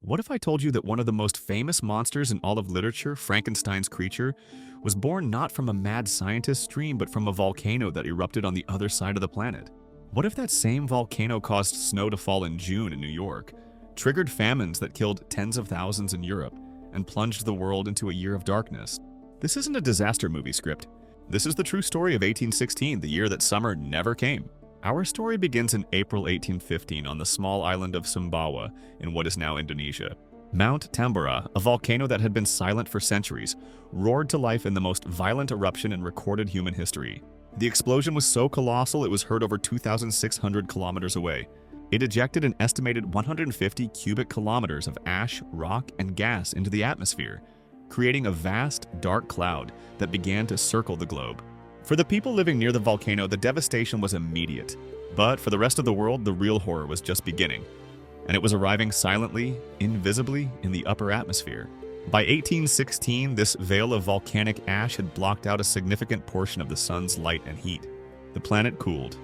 What if I told you that one of the most famous monsters in all of literature, Frankenstein's creature, was born not from a mad scientist's dream but from a volcano that erupted on the other side of the planet? What if that same volcano caused snow to fall in June in New York, triggered famines that killed tens of thousands in Europe, and plunged the world into a year of darkness? This isn't a disaster movie script. This is the true story of 1816, the year that summer never came. Our story begins in April 1815 on the small island of Sumbawa in what is now Indonesia. Mount Tambora, a volcano that had been silent for centuries, roared to life in the most violent eruption in recorded human history. The explosion was so colossal it was heard over 2,600 kilometers away. It ejected an estimated 150 cubic kilometers of ash, rock, and gas into the atmosphere, creating a vast, dark cloud that began to circle the globe. For the people living near the volcano, the devastation was immediate. But for the rest of the world, the real horror was just beginning. And it was arriving silently, invisibly, in the upper atmosphere. By 1816, this veil of volcanic ash had blocked out a significant portion of the sun's light and heat. The planet cooled.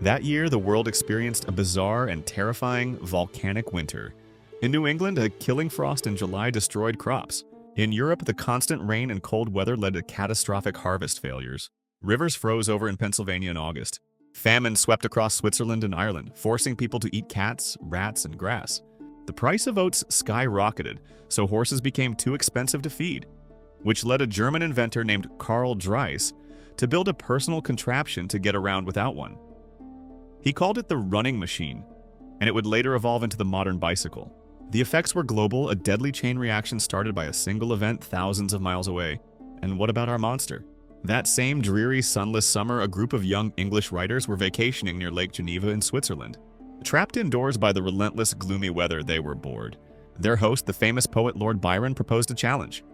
That year, the world experienced a bizarre and terrifying volcanic winter. In New England, a killing frost in July destroyed crops. In Europe, the constant rain and cold weather led to catastrophic harvest failures. Rivers froze over in Pennsylvania in August. Famine swept across Switzerland and Ireland, forcing people to eat cats, rats, and grass. The price of oats skyrocketed, so horses became too expensive to feed, which led a German inventor named Karl Dreiss to build a personal contraption to get around without one. He called it the running machine, and it would later evolve into the modern bicycle. The effects were global, a deadly chain reaction started by a single event thousands of miles away. And what about our monster? That same dreary, sunless summer, a group of young English writers were vacationing near Lake Geneva in Switzerland. Trapped indoors by the relentless, gloomy weather, they were bored. Their host, the famous poet Lord Byron, proposed a challenge.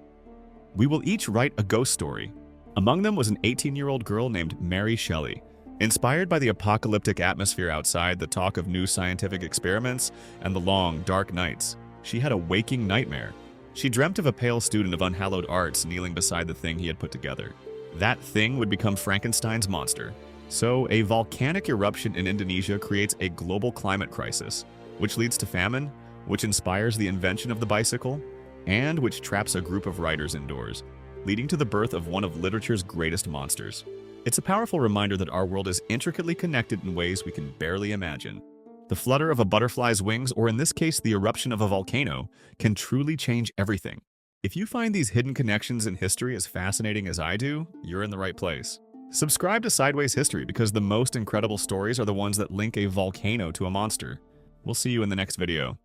We will each write a ghost story. Among them was an 18-year-old girl named Mary Shelley. Inspired by the apocalyptic atmosphere outside, the talk of new scientific experiments, and the long, dark nights, she had a waking nightmare. She dreamt of a pale student of unhallowed arts kneeling beside the thing he had put together. That thing would become Frankenstein's monster. So, a volcanic eruption in Indonesia creates a global climate crisis, which leads to famine, which inspires the invention of the bicycle, and which traps a group of writers indoors, leading to the birth of one of literature's greatest monsters. It's a powerful reminder that our world is intricately connected in ways we can barely imagine. The flutter of a butterfly's wings, or in this case, the eruption of a volcano, can truly change everything. If you find these hidden connections in history as fascinating as I do, you're in the right place. Subscribe to Sideways History because the most incredible stories are the ones that link a volcano to a monster. We'll see you in the next video.